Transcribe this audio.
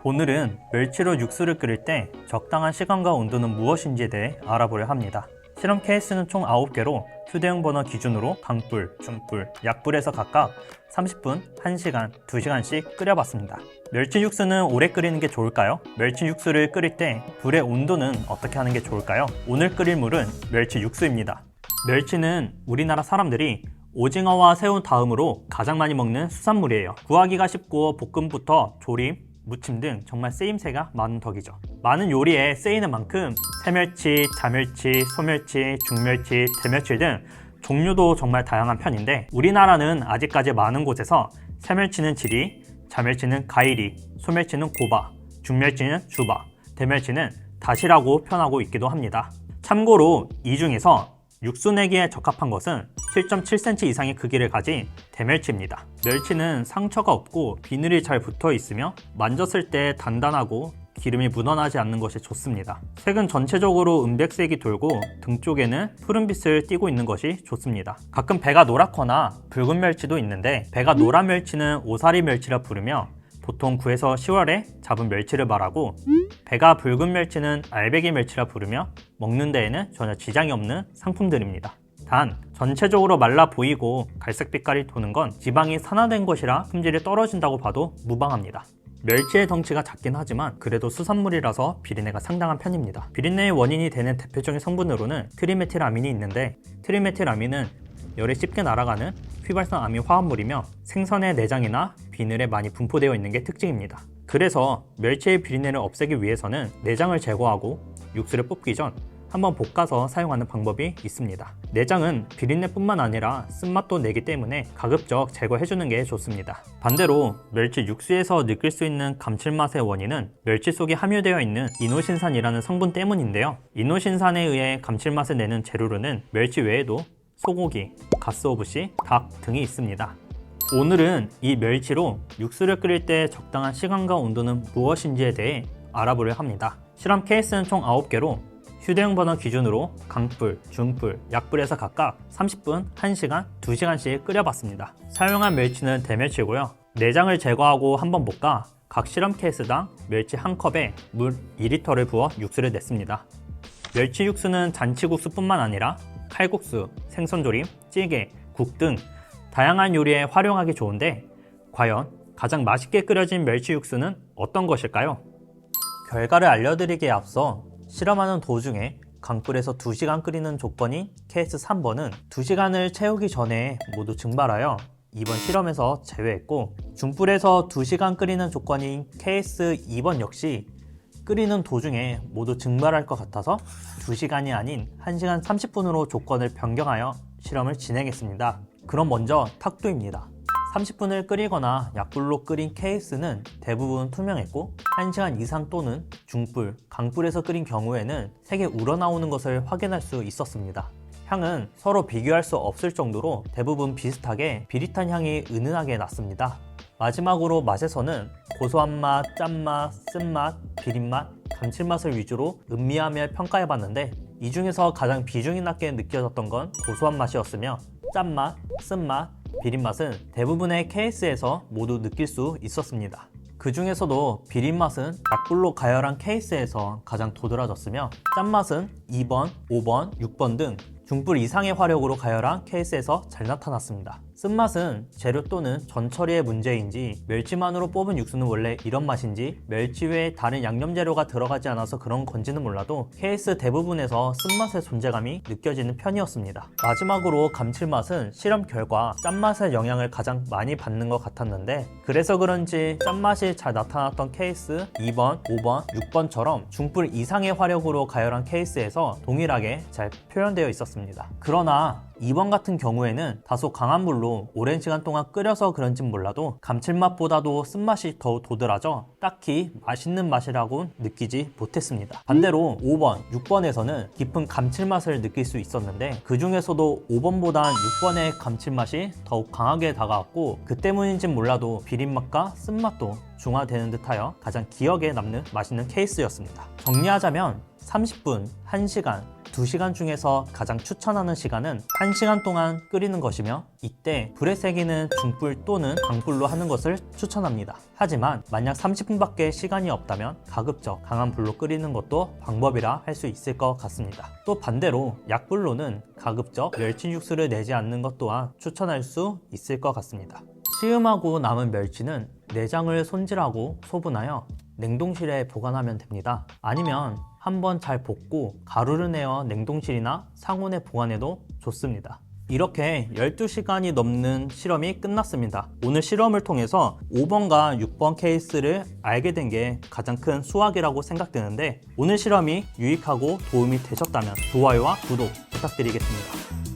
오늘은 멸치로 육수를 끓일 때 적당한 시간과 온도는 무엇인지에 대해 알아보려 합니다. 실험 케이스는 총 9개로 휴대용 버너 기준으로 강불, 중불, 약불에서 각각 30분, 1시간, 2시간씩 끓여봤습니다. 멸치 육수는 오래 끓이는 게 좋을까요? 멸치 육수를 끓일 때 불의 온도는 어떻게 하는 게 좋을까요? 오늘 끓일 물은 멸치 육수입니다. 멸치는 우리나라 사람들이 오징어와 새우 다음으로 가장 많이 먹는 수산물이에요. 구하기가 쉽고 볶음부터 조림, 무침 등 정말 쓰임새가 많은 덕이죠. 많은 요리에 쓰이는 만큼 새멸치, 자멸치, 소멸치, 중멸치, 대멸치 등 종류도 정말 다양한 편인데 우리나라는 아직까지 많은 곳에서 새멸치는 지리, 자멸치는 가이리, 소멸치는 고바, 중멸치는 주바, 대멸치는 다시라고 표현하고 있기도 합니다. 참고로 이 중에서 육수 내기에 적합한 것은 7.7cm 이상의 크기를 가진 대멸치입니다. 멸치는 상처가 없고 비늘이 잘 붙어 있으며 만졌을 때 단단하고 기름이 묻어나지 않는 것이 좋습니다. 색은 전체적으로 은백색이 돌고 등 쪽에는 푸른빛을 띠고 있는 것이 좋습니다. 가끔 배가 노랗거나 붉은 멸치도 있는데 배가 노란 멸치는 오사리 멸치라 부르며 보통 9에서 10월에 잡은 멸치를 말하고 배가 붉은 멸치는 알배기 멸치라 부르며 먹는 데에는 전혀 지장이 없는 상품들입니다. 단 전체적으로 말라 보이고 갈색 빛깔이 도는 건 지방이 산화된 것이라 품질이 떨어진다고 봐도 무방합니다. 멸치의 덩치가 작긴 하지만 그래도 수산물이라서 비린내가 상당한 편입니다. 비린내의 원인이 되는 대표적인 성분으로는 트리메틸아민이 있는데 트리메틸아민은 열에 쉽게 날아가는 휘발성 아민 화합물이며 생선의 내장이나 비늘에 많이 분포되어 있는 게 특징입니다. 그래서 멸치의 비린내를 없애기 위해서는 내장을 제거하고 육수를 뽑기 전 한번 볶아서 사용하는 방법이 있습니다. 내장은 비린내뿐만 아니라 쓴맛도 내기 때문에 가급적 제거해주는 게 좋습니다. 반대로 멸치 육수에서 느낄 수 있는 감칠맛의 원인은 멸치 속에 함유되어 있는 이노신산이라는 성분 때문인데요. 이노신산에 의해 감칠맛을 내는 재료로는 멸치 외에도 소고기, 가스오부시, 닭 등이 있습니다. 오늘은 이 멸치로 육수를 끓일 때 적당한 시간과 온도는 무엇인지에 대해 알아보려 합니다. 실험 케이스는 총 9개로 휴대용 버너 기준으로 강불, 중불, 약불에서 각각 30분, 1시간, 2시간씩 끓여봤습니다. 사용한 멸치는 대멸치고요. 내장을 제거하고 한번 볶아 각 실험 케이스당 멸치 1컵에 물 2리터를 부어 육수를 냈습니다. 멸치 육수는 잔치국수뿐만 아니라 칼국수, 생선조림, 찌개, 국 등 다양한 요리에 활용하기 좋은데 과연 가장 맛있게 끓여진 멸치 육수는 어떤 것일까요? 결과를 알려드리기에 앞서 실험하는 도중에 강불에서 2시간 끓이는 조건인 케이스 3번은 2시간을 채우기 전에 모두 증발하여 이번 실험에서 제외했고 중불에서 2시간 끓이는 조건인 케이스 2번 역시 끓이는 도중에 모두 증발할 것 같아서 2시간이 아닌 1시간 30분으로 조건을 변경하여 실험을 진행했습니다. 그럼 먼저 탁도입니다. 30분을 끓이거나 약불로 끓인 케이스는 대부분 투명했고 1시간 이상 또는 중불, 강불에서 끓인 경우에는 색이 우러나오는 것을 확인할 수 있었습니다. 향은 서로 비교할 수 없을 정도로 대부분 비슷하게 비릿한 향이 은은하게 났습니다. 마지막으로 맛에서는 고소한 맛, 짠맛, 쓴맛, 비린맛, 감칠맛을 위주로 음미하며 평가해봤는데 이 중에서 가장 비중이 낮게 느껴졌던 건 고소한 맛이었으며 짠맛, 쓴맛, 비린맛은 대부분의 케이스에서 모두 느낄 수 있었습니다. 그 중에서도 비린맛은 약불로 가열한 케이스에서 가장 도드라졌으며 짠맛은 2번, 5번, 6번 등 중불 이상의 화력으로 가열한 케이스에서 잘 나타났습니다. 쓴맛은 재료 또는 전처리의 문제인지 멸치만으로 뽑은 육수는 원래 이런 맛인지 멸치 외에 다른 양념 재료가 들어가지 않아서 그런 건지는 몰라도 케이스 대부분에서 쓴맛의 존재감이 느껴지는 편이었습니다. 마지막으로 감칠맛은 실험 결과 짠맛의 영향을 가장 많이 받는 것 같았는데 그래서 그런지 짠맛이 잘 나타났던 케이스 2번, 5번, 6번처럼 중불 이상의 화력으로 가열한 케이스에서 동일하게 잘 표현되어 있었습니다. 그러나 2번 같은 경우에는 다소 강한 물로 오랜 시간 동안 끓여서 그런진 몰라도 감칠맛보다도 쓴맛이 더 도드라져 딱히 맛있는 맛이라고 느끼지 못했습니다. 반대로 5번, 6번에서는 깊은 감칠맛을 느낄 수 있었는데 그 중에서도 5번보단 6번의 감칠맛이 더욱 강하게 다가왔고 그 때문인진 몰라도 비린맛과 쓴맛도 중화되는 듯하여 가장 기억에 남는 맛있는 케이스였습니다. 정리하자면 30분, 1시간, 2시간 중에서 가장 추천하는 시간은 1시간 동안 끓이는 것이며, 이때 불의 세기는 중불 또는 강불로 하는 것을 추천합니다. 하지만 만약 30분밖에 시간이 없다면 가급적 강한 불로 끓이는 것도 방법이라 할 수 있을 것 같습니다. 또 반대로 약불로는 가급적 멸치 육수를 내지 않는 것 또한 추천할 수 있을 것 같습니다. 시음하고 남은 멸치는 내장을 손질하고 소분하여 냉동실에 보관하면 됩니다. 아니면 한번 잘 볶고 가루를 내어 냉동실이나 상온에 보관해도 좋습니다. 이렇게 12시간이 넘는 실험이 끝났습니다. 오늘 실험을 통해서 5번과 6번 케이스를 알게 된 게 가장 큰 수확이라고 생각되는데, 오늘 실험이 유익하고 도움이 되셨다면 좋아요와 구독 부탁드리겠습니다.